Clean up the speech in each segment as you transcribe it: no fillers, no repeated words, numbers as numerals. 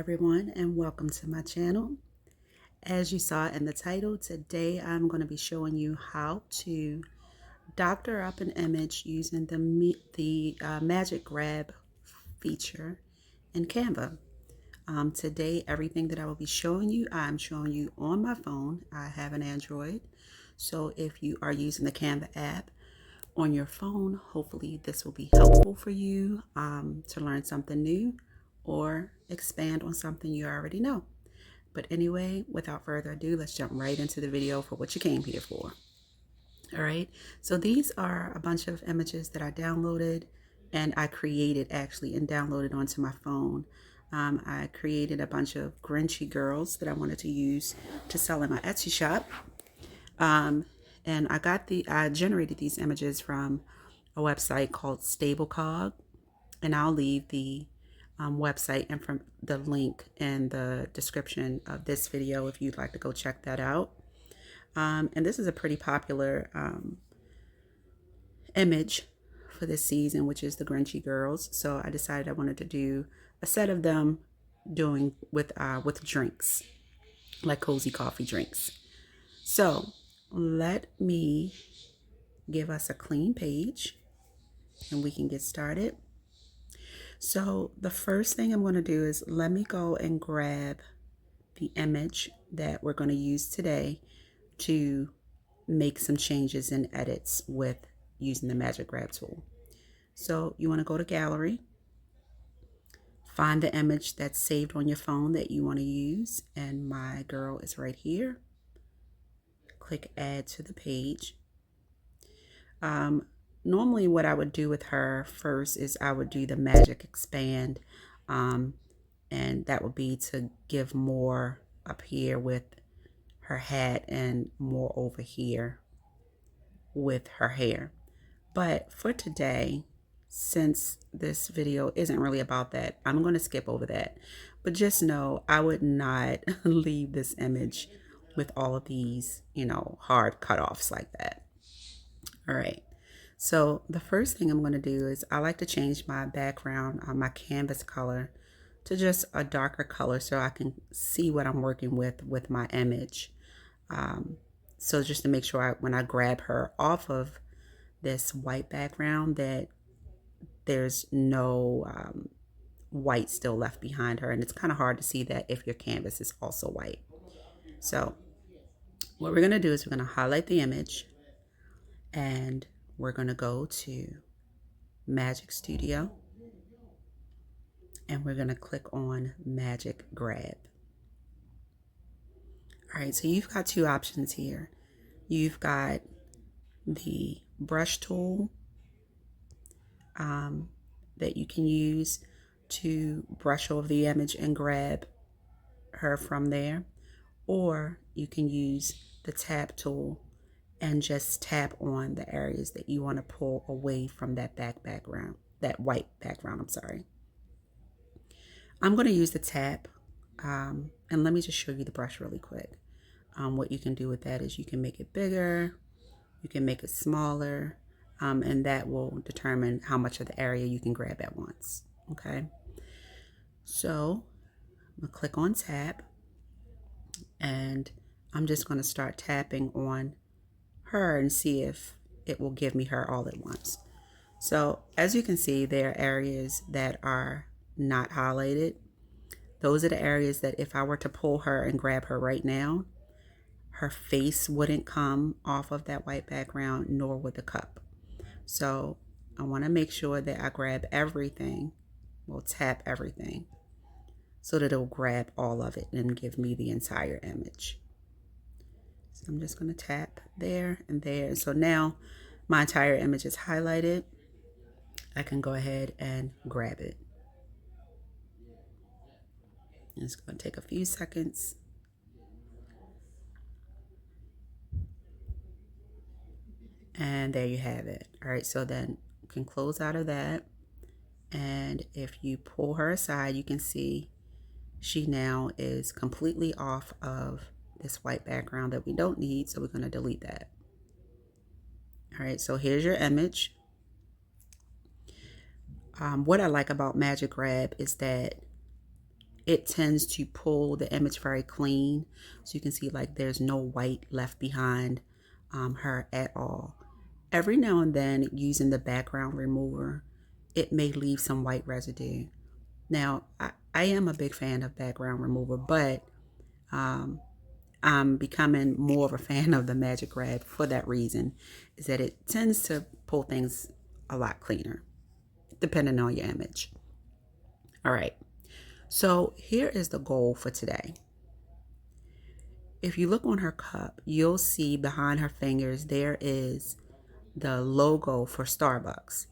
everyone, and welcome to my channel. As you saw in the title, today I'm going to be showing you how to doctor up an image using the Magic Grab feature in Canva. Today, everything that I will be showing you, I'm showing you on my phone. I have an Android, so if you are using the Canva app on your phone, hopefully this will be helpful for you to learn something new or expand on something you already know. But anyway, without further ado, let's jump right into the video for what you came here for. All right, so these are a bunch of images that I downloaded and I created actually and downloaded onto my phone. I created a bunch of Grinchy girls that I wanted to use to sell in my Etsy shop. And I generated these images from a website called StableCog, and I'll leave the website and from the link in the description of this video if you'd like to go check that out. And this is a pretty popular image for this season, which is the Grinchy girls. So I decided I wanted to do a set of them doing with drinks, like cozy coffee drinks. So let me give us a clean page and we can get started. So the first thing I'm going to do is let me go and grab the image that we're going to use today to make some changes and edits with using the Magic Grab tool. So you want to go to Gallery, find the image that's saved on your phone that you want to use, and my girl is right here. Click Add to the page. Normally what I would do with her first is I would do the Magic Expand, and that would be to give more up here with her hat and more over here with her hair. But for today, since this video isn't really about that, I'm going to skip over that. But just know I would not leave this image with all of these, hard cutoffs like that. All right. So the first thing I'm going to do is I like to change my background, my canvas color to just a darker color so I can see what I'm working with my image. So just to make sure when I grab her off of this white background that there's no white still left behind her. And it's kind of hard to see that if your canvas is also white. So what we're going to do is we're going to highlight the image and we're going to go to Magic Studio and we're going to click on Magic Grab. All right, so you've got two options here. You've got the brush tool that you can use to brush over the image and grab her from there, or you can use the tap tool and just tap on the areas that you want to pull away from that background, that white background, I'm sorry. I'm going to use the tap, and let me just show you the brush really quick. What you can do with that is you can make it bigger, you can make it smaller, and that will determine how much of the area you can grab at once, okay? So I'm going to click on tap, and I'm just going to start tapping on her and see if it will give me her all at once. So as you can see, there are areas that are not highlighted. Those are the areas that if I were to pull her and grab her right now, her face wouldn't come off of that white background, nor would the cup. So I want to make sure that I grab everything, well, tap everything, so that it'll grab all of it and give me the entire image. So I'm just going to tap there and there. So now my entire image is highlighted. I can go ahead and grab it. It's going to take a few seconds. And there you have it. All right, so then you can close out of that. And if you pull her aside, you can see she now is completely off of this white background that we don't need. So we're going to delete that. All right, so here's your image. What I like about Magic Grab is that it tends to pull the image very clean. So you can see like there's no white left behind her at all. Every now and then, using the background remover, it may leave some white residue. Now, I am a big fan of background remover, but um, I'm becoming more of a fan of the Magic Grab for that reason, is that it tends to pull things a lot cleaner, depending on your image. All right, so here is the goal for today. If you look on her cup, you'll see behind her fingers there is the logo for Starbucks.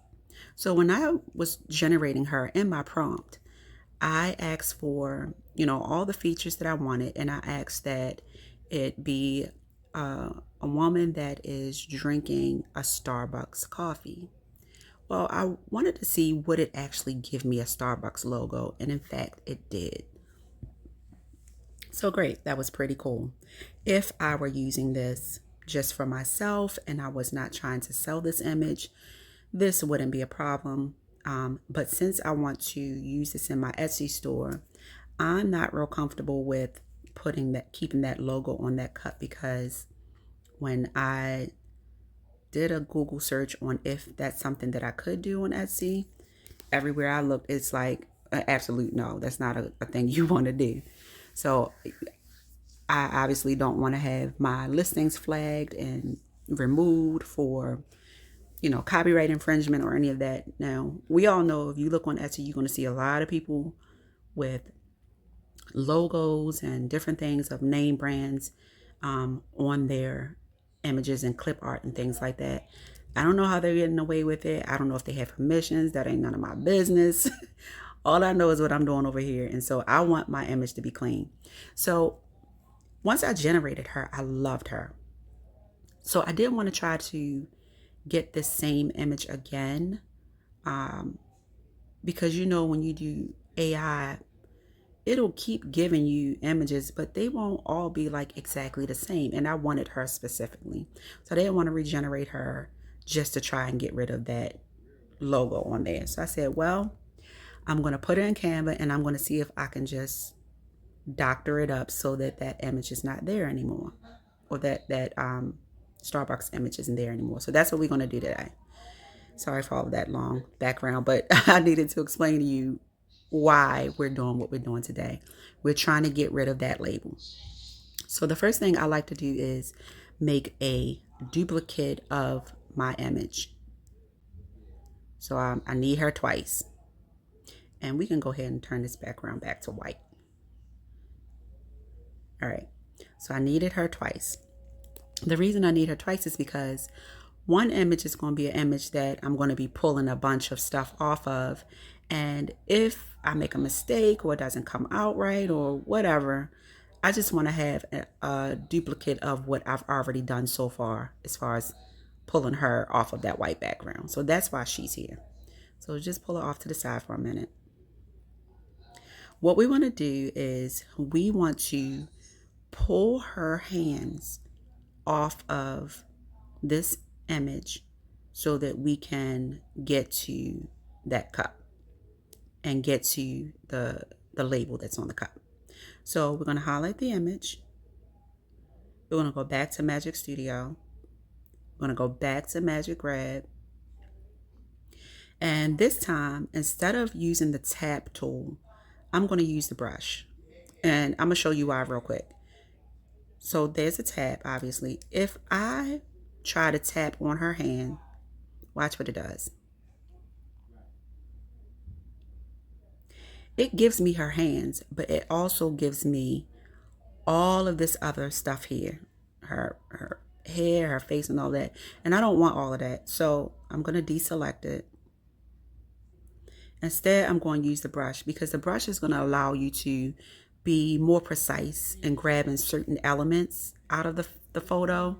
So when I was generating her in my prompt, I asked for, all the features that I wanted, and I asked that it be a woman that is drinking a Starbucks coffee. Well, I wanted to see would it actually give me a Starbucks logo, and in fact, it did. So great, that was pretty cool. If I were using this just for myself and I was not trying to sell this image, this wouldn't be a problem. But since I want to use this in my Etsy store, I'm not real comfortable with keeping that logo on that cup, because when I did a Google search on if that's something that I could do on Etsy, everywhere I looked, it's like an absolute no. That's not a thing you want to do. So I obviously don't want to have my listings flagged and removed for copyright infringement or any of that. Now, we all know if you look on Etsy, you're going to see a lot of people with logos and different things of name brands on their images and clip art and things like that. I don't know how they're getting away with it. I don't know if they have permissions. That ain't none of my business. All I know is what I'm doing over here. And so I want my image to be clean. So once I generated her, I loved her. So I did want to try to get this same image again, because when you do AI, it'll keep giving you images, but they won't all be like exactly the same. And I wanted her specifically, so I didn't want to regenerate her just to try and get rid of that logo on there. So I said, well, I'm going to put it in Canva and I'm going to see if I can just doctor it up so that that image is not there anymore, or that Starbucks image isn't there anymore. So that's what we're going to do today. Sorry for all of that long background, but I needed to explain to you why we're doing what we're doing today. We're trying to get rid of that label. So the first thing I like to do is make a duplicate of my image. So I need her twice. And we can go ahead and turn this background back to white. All right, so I needed her twice. The reason I need her twice is because one image is going to be an image that I'm going to be pulling a bunch of stuff off of. And if I make a mistake or it doesn't come out right or whatever, I just want to have a duplicate of what I've already done so far as far as pulling her off of that white background. So that's why she's here. So just pull her off to the side for a minute. What we want to do is we want to pull her hands off of this image so that we can get to that cup and get to the label that's on the cup. So we're going to highlight the image. We're going to go back to Magic Studio. We're going to go back to Magic Grab. And this time, instead of using the tap tool, I'm going to use the brush. And I'm going to show you why real quick. So there's a tap, obviously. If I try to tap on her hand, watch what it does. It gives me her hands, but it also gives me all of this other stuff here. Her hair, her face, and all that. And I don't want all of that. So I'm going to deselect it. Instead, I'm going to use the brush, because the brush is going to allow you to be more precise in grabbing certain elements out of the photo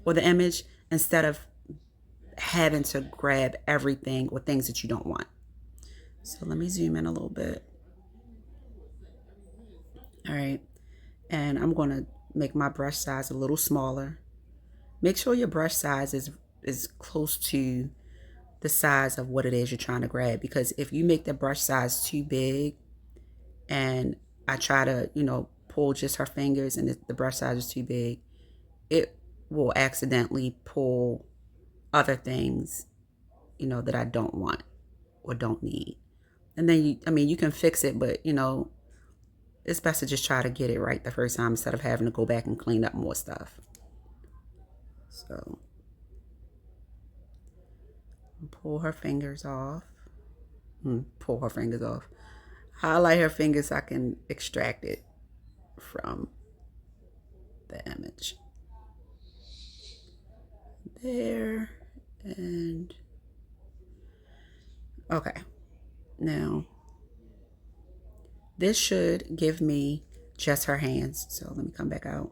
or the image, instead of having to grab everything or things that you don't want. So let me zoom in a little bit. All right. And I'm going to make my brush size a little smaller. Make sure your brush size is close to the size of what it is you're trying to grab, because if you make the brush size too big and I try to, pull just her fingers and the brush size is too big, it will accidentally pull other things, that I don't want or don't need. And then, you can fix it, but, it's best to just try to get it right the first time instead of having to go back and clean up more stuff. So, pull her fingers off. Pull her fingers off. Highlight her fingers so I can extract it from the image. There. And okay. Now, this should give me just her hands. So let me come back out.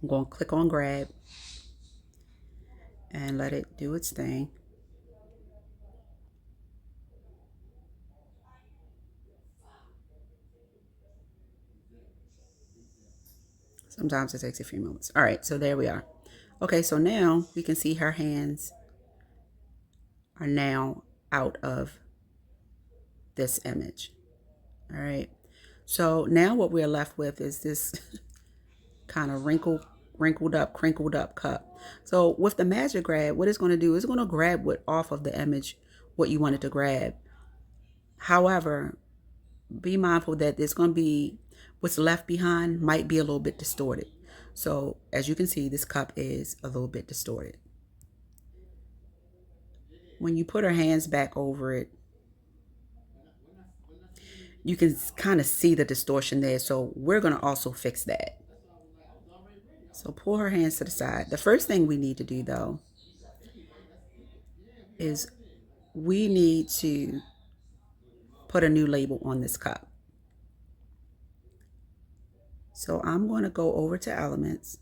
I'm going to click on grab and let it do its thing. Sometimes it takes a few moments. All right, so there we are. Okay, so now we can see her hands are now out of this image. All right, so now what we're left with is this kind of crinkled up cup. So with the magic grab, what it's going to do is it's going to grab what off of the image what you want it to grab. However, be mindful that there's going to be what's left behind might be a little bit distorted. So as you can see, this cup is a little bit distorted. When you put her hands back over it, you can kind of see the distortion there. So we're going to also fix that. So pull her hands to the side. The first thing we need to do though is we need to put a new label on this cup. So I'm going to go over to Elements.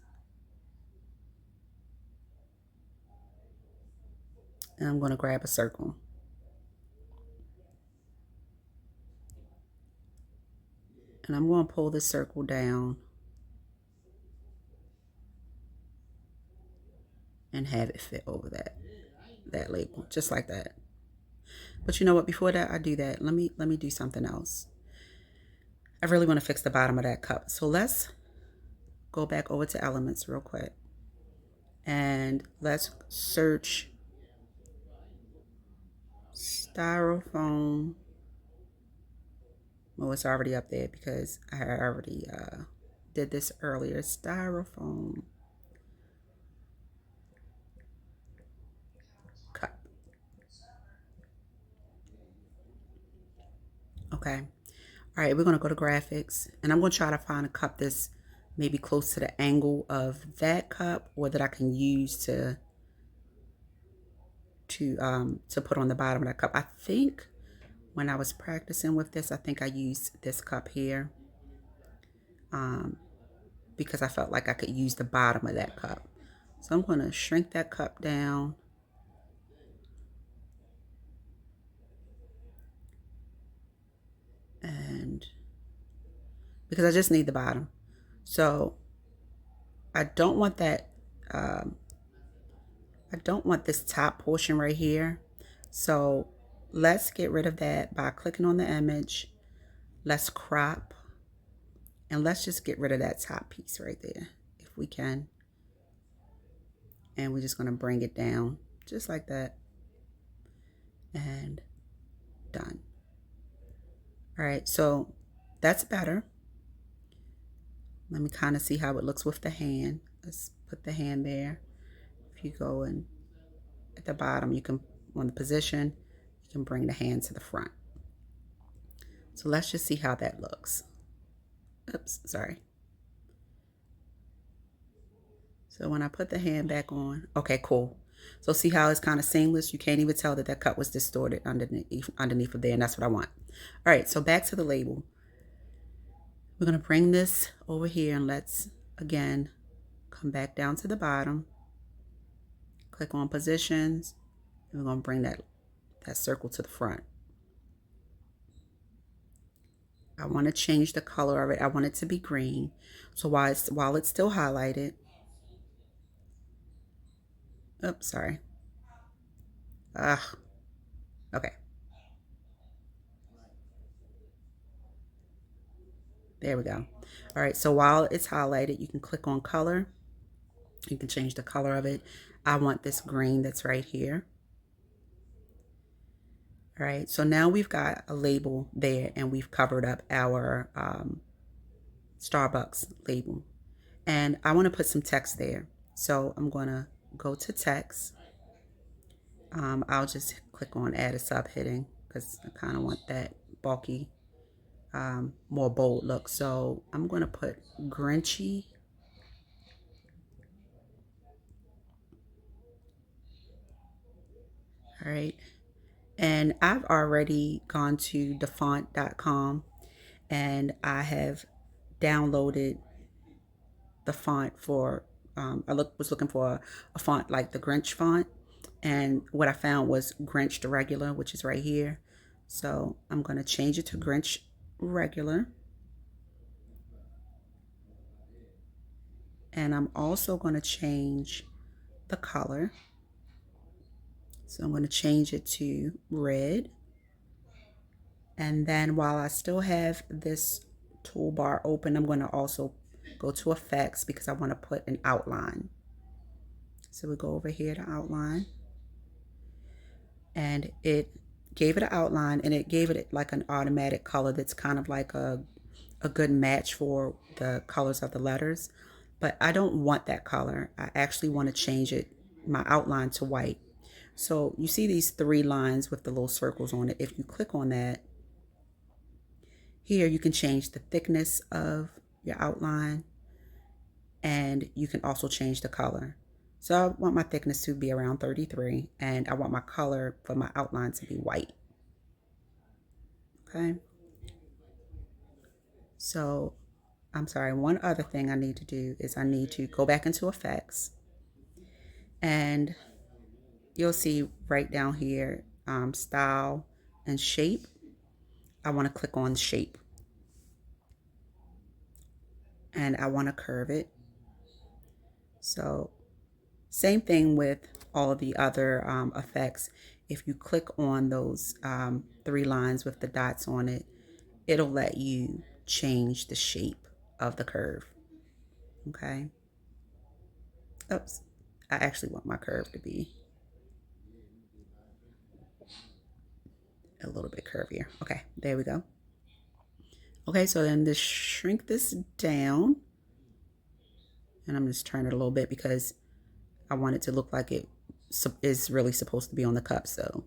And I'm going to grab a circle. And I'm going to pull this circle down and have it fit over that label, just like that. But you know what? Before that I do that, let me do something else. I really want to fix the bottom of that cup. So let's go back over to Elements real quick. And let's search styrofoam. Well, it's already up there because I already did this earlier. Styrofoam cup. Okay. All right, we're going to go to graphics, and I'm going to try to find a cup that's maybe close to the angle of that cup, or that I can use to put on the bottom of that cup. I think when I was practicing with this, I think I used this cup here because I felt like I could use the bottom of that cup. So I'm going to shrink that cup down. And because I just need the bottom. So I don't want that, I don't want this top portion right here. So let's get rid of that by clicking on the image. Let's crop. And let's just get rid of that top piece right there, if we can. And we're just going to bring it down just like that. And done. All right, so that's better. Let me kind of see how it looks with the hand. Let's put the hand there. If you go in at the bottom, you can, on the position, you can bring the hand to the front. So let's just see how that looks. Oops, sorry. So when I put the hand back on, okay, cool. So see how it's kind of seamless? You can't even tell that that cut was distorted underneath of there, and that's what I want. All right, so back to the label. We're going to bring this over here, and let's, again, come back down to the bottom. Click on Positions, and we're going to bring that circle to the front. I want to change the color of it. I want it to be green. So while it's still highlighted, oops, sorry. Okay. There we go. All right, so while it's highlighted, you can click on color. You can change the color of it. I want this green that's right here. All right, so now we've got a label there and we've covered up our Starbucks label. And I want to put some text there. So I'm going to go to text. I'll just click on add a subheading because I kind of want that bulky, more bold look. So I'm going to put Grinchy. All right. And I've already gone to thefont.com and I have downloaded the font for, was looking for a font like the Grinch font. And what I found was Grinch the regular, which is right here. So I'm going to change it to Grinch regular. And I'm also going to change the color. So I'm going to change it to red. And then while I still have this toolbar open, I'm going to also go to effects because I want to put an outline. So we go over here to outline. And it gave it an outline and it gave it like an automatic color that's kind of like a good match for the colors of the letters. But I don't want that color. I actually want to change it, my outline, to white. So you see these 3 lines with the little circles on it. If you click on that, here you can change the thickness of your outline and you can also change the color. So I want my thickness to be around 33 and I want my color for my outline to be white. Okay. So I'm sorry, one other thing I need to do is I need to go back into effects and you'll see right down here, style and shape. I want to click on shape and I want to curve it. So same thing with all of the other effects. If you click on those 3 lines with the dots on it, it'll let you change the shape of the curve. Okay. Oops. I actually want my curve to be a little bit curvier. Okay, there we go. Okay, so then just shrink this down. And I'm just turning it a little bit because I want it to look like it is really supposed to be on the cup. So,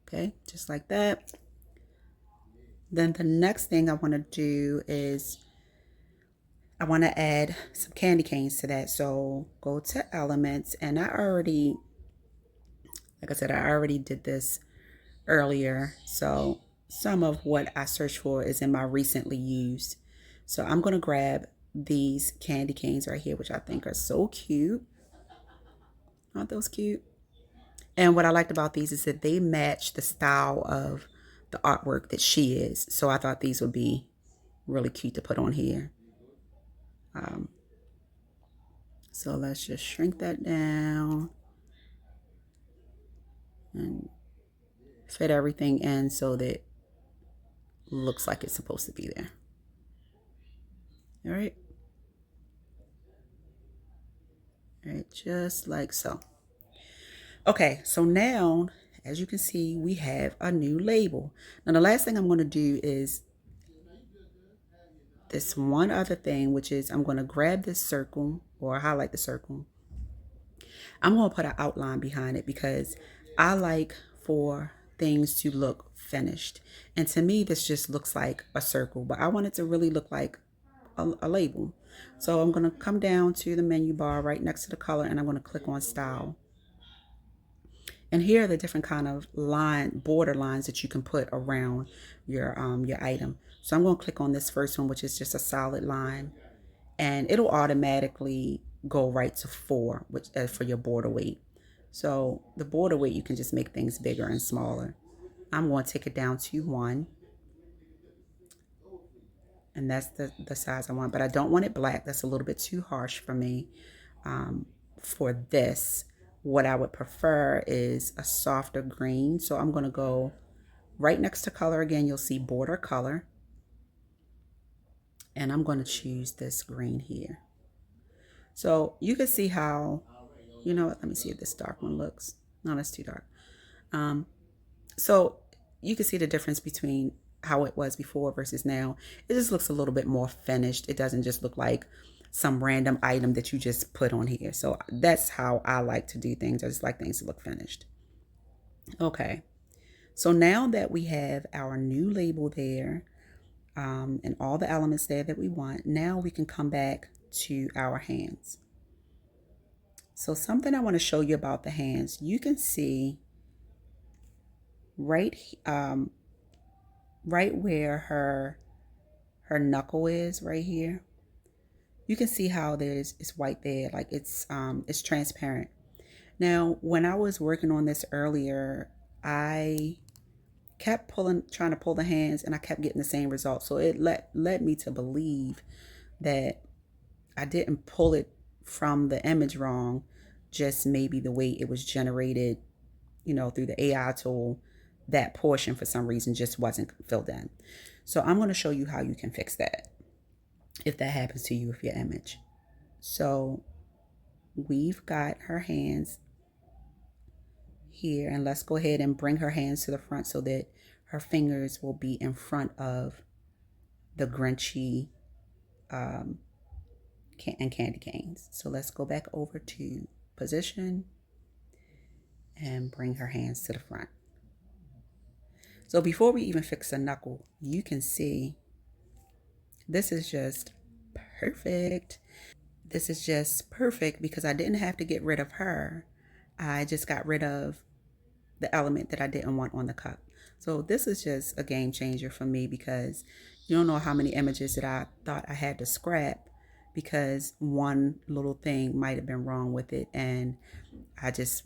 okay, just like that. Then the next thing I want to do is I want to add some candy canes to that. So go to elements and I already, like I said, I already did this earlier. So some of what I searched for is in my recently used. So I'm going to grab these candy canes right here, which I think are so cute. Aren't those cute? And what I liked about these is that they match the style of the artwork that she is. So I thought these would be really cute to put on here. So let's just shrink that down and fit everything in so that it looks like it's supposed to be there. All right. All right, just like so. Okay, so now, as you can see, we have a new label. Now, the last thing I'm going to do is this one other thing, which is I'm going to grab this circle or highlight the circle. I'm going to put an outline behind it because I like for things to look finished. And to me, this just looks like a circle, but I want it to really look like a label. So I'm going to come down to the menu bar right next to the color and I'm going to click on style. And here are the different kind of border lines that you can put around your item. So I'm going to click on this first one, which is just a solid line, and it'll automatically go right to 4, which for your border weight. So the border weight, you can just make things bigger and smaller. I'm going to take it down to 1, and that's the size I want. But I don't want it black. That's a little bit too harsh for me. For this, what I would prefer is a softer green. So I'm going to go right next to color again, you'll see border color. And I'm going to choose this green here. So you can see how, you know what, let me see if this dark one looks. No, that's too dark. So you can see the difference between how it was before versus now. It just looks a little bit more finished. It doesn't just look like some random item that you just put on here. So that's how I like to do things. I just like things to look finished. Okay. So now that we have our new label there, and all the elements there that we want, now we can come back to our hands. So something I want to show you about the hands, you can see right right where her knuckle is right here. You can see how it's white there, like it's transparent. Now, when I was working on this earlier, I kept trying to pull the hands, and I kept getting the same result. So it led me to believe that I didn't pull it from the image wrong, just maybe the way it was generated, you know, through the AI tool, that portion for some reason just wasn't filled in. So I'm going to show you how you can fix that if that happens to you with your image. So we've got her hands here, and let's go ahead and bring her hands to the front so that her fingers will be in front of the Grinchy and candy canes. So let's go back over to position and bring her hands to the front. So before we even fix the knuckle, you can see this is just perfect. This is just perfect because I didn't have to get rid of her. I just got rid of the element that I didn't want on the cup. So this is just a game changer for me because you don't know how many images that I thought I had to scrap because one little thing might have been wrong with it, and I just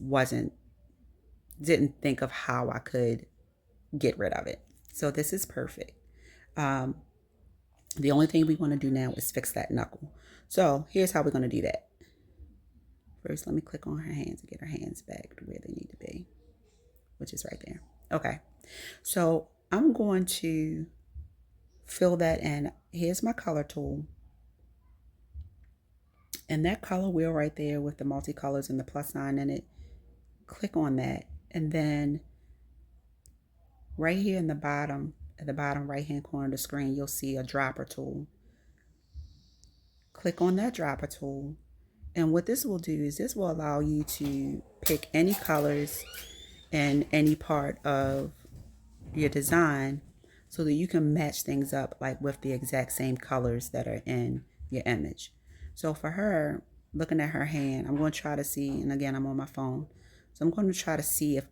didn't think of how I could get rid of it. So this is perfect. The only thing we want to do now is fix that knuckle. So here's how we're going to do that. First, let me click on her hands and get her hands back to where they need to be, which is right there. Okay, so I'm going to fill that in. Here's my color tool. And that color wheel right there with the multicolors and the plus sign in it, click on that. And then right here in the bottom, at the bottom right hand corner of the screen, you'll see a dropper tool. Click on that dropper tool. And what this will do is this will allow you to pick any colors in any part of your design so that you can match things up like with the exact same colors that are in your image. So for her, looking at her hand, I'm going to try to see, and again, I'm on my phone. So I'm going to try to see if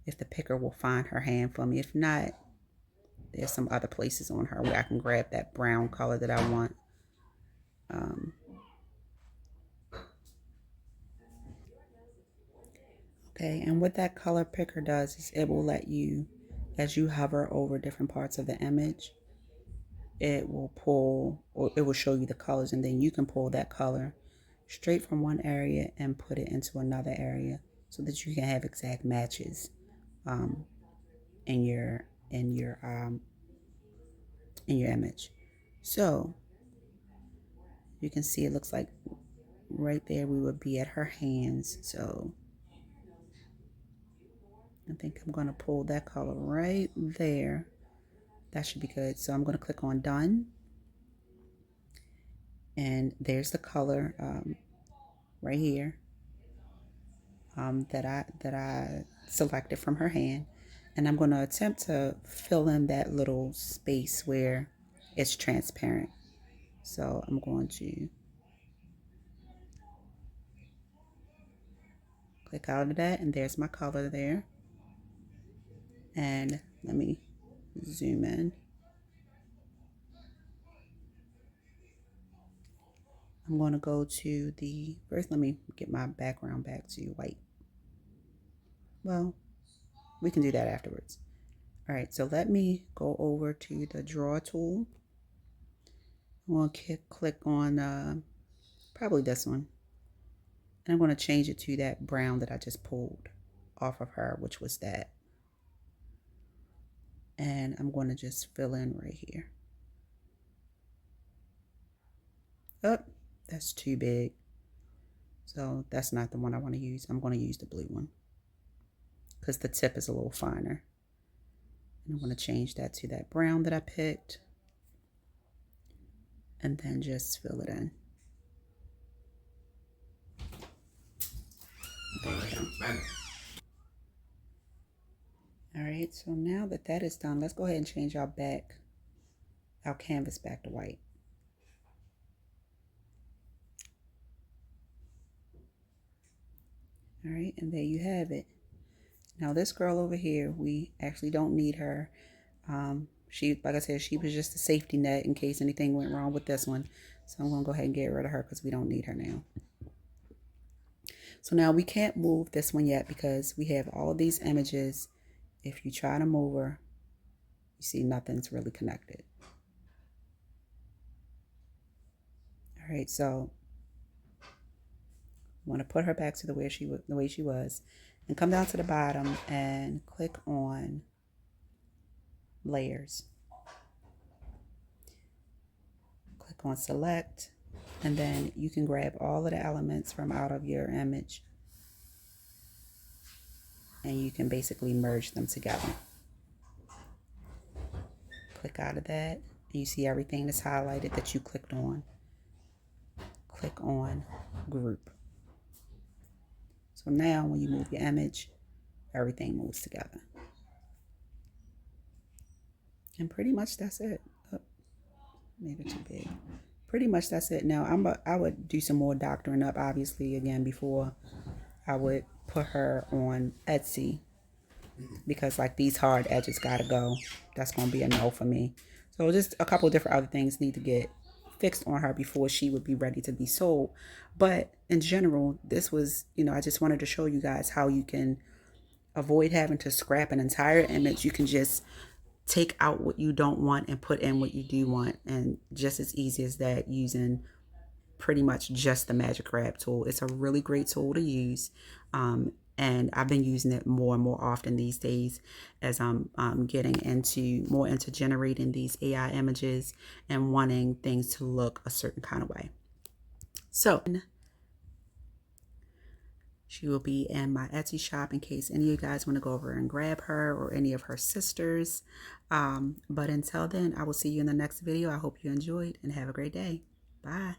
if the picker will find her hand for me. If not, there's some other places on her where I can grab that brown color that I want. Okay, and what that color picker does is it will let you, as you hover over different parts of the image, it will pull, or it will show you the colors, and then you can pull that color straight from one area and put it into another area so that you can have exact matches um, in your image. So you can see it looks like right there we would be at her hands. So I think I'm going to pull that color right there. That should be good. So I'm going to click on done. And there's the color right here that I selected from her hand. And I'm going to attempt to fill in that little space where it's transparent. So I'm going to click out of that, and there's my color there. And let me zoom in. I'm going to go to first let me get my background back to white. Well, we can do that afterwards. All right, so let me go over to the draw tool. I'm going to click on probably this one. And I'm going to change it to that brown that I just pulled off of her, which was that. And I'm going to just fill in right here. Oh, that's too big. So that's not the one I want to use. I'm going to use the blue one because the tip is a little finer. And I'm going to change that to that brown that I picked. And then just fill it in. There you go. All right, so now that that is done, let's go ahead and change our canvas back to white. All right, and there you have it. Now this girl over here, we actually don't need her. She, like I said, she was just a safety net in case anything went wrong with this one. So I'm gonna go ahead and get rid of her because we don't need her now. So now we can't move this one yet because we have all of these images. If you try to move her, you see nothing's really connected. All right, so I want to put her back to the way she was, and come down to the bottom and click on layers. Click on select, and then you can grab all of the elements from out of your image and you can basically merge them together. Click out of that, and you see everything that's highlighted that you clicked on. Click on group. So now when you move your image, everything moves together. And pretty much that's it. Oh, maybe too big. Pretty much that's it. Now I would do some more doctoring up, obviously, again, before I would put her on Etsy, because like these hard edges gotta go. That's gonna be a no for me. So just a couple different other things need to get fixed on her before she would be ready to be sold. But in general, this was, I just wanted to show you guys how you can avoid having to scrap an entire image. You can just take out what you don't want and put in what you do want, and just as easy as that, using pretty much just the Magic Grab tool. It's a really great tool to use, and I've been using it more and more often these days as I'm getting more into generating these AI images and wanting things to look a certain kind of way. So she will be in my Etsy shop in case any of you guys want to go over and grab her, or any of her sisters. But until then, I will see you in the next video. I hope you enjoyed and have a great day. Bye.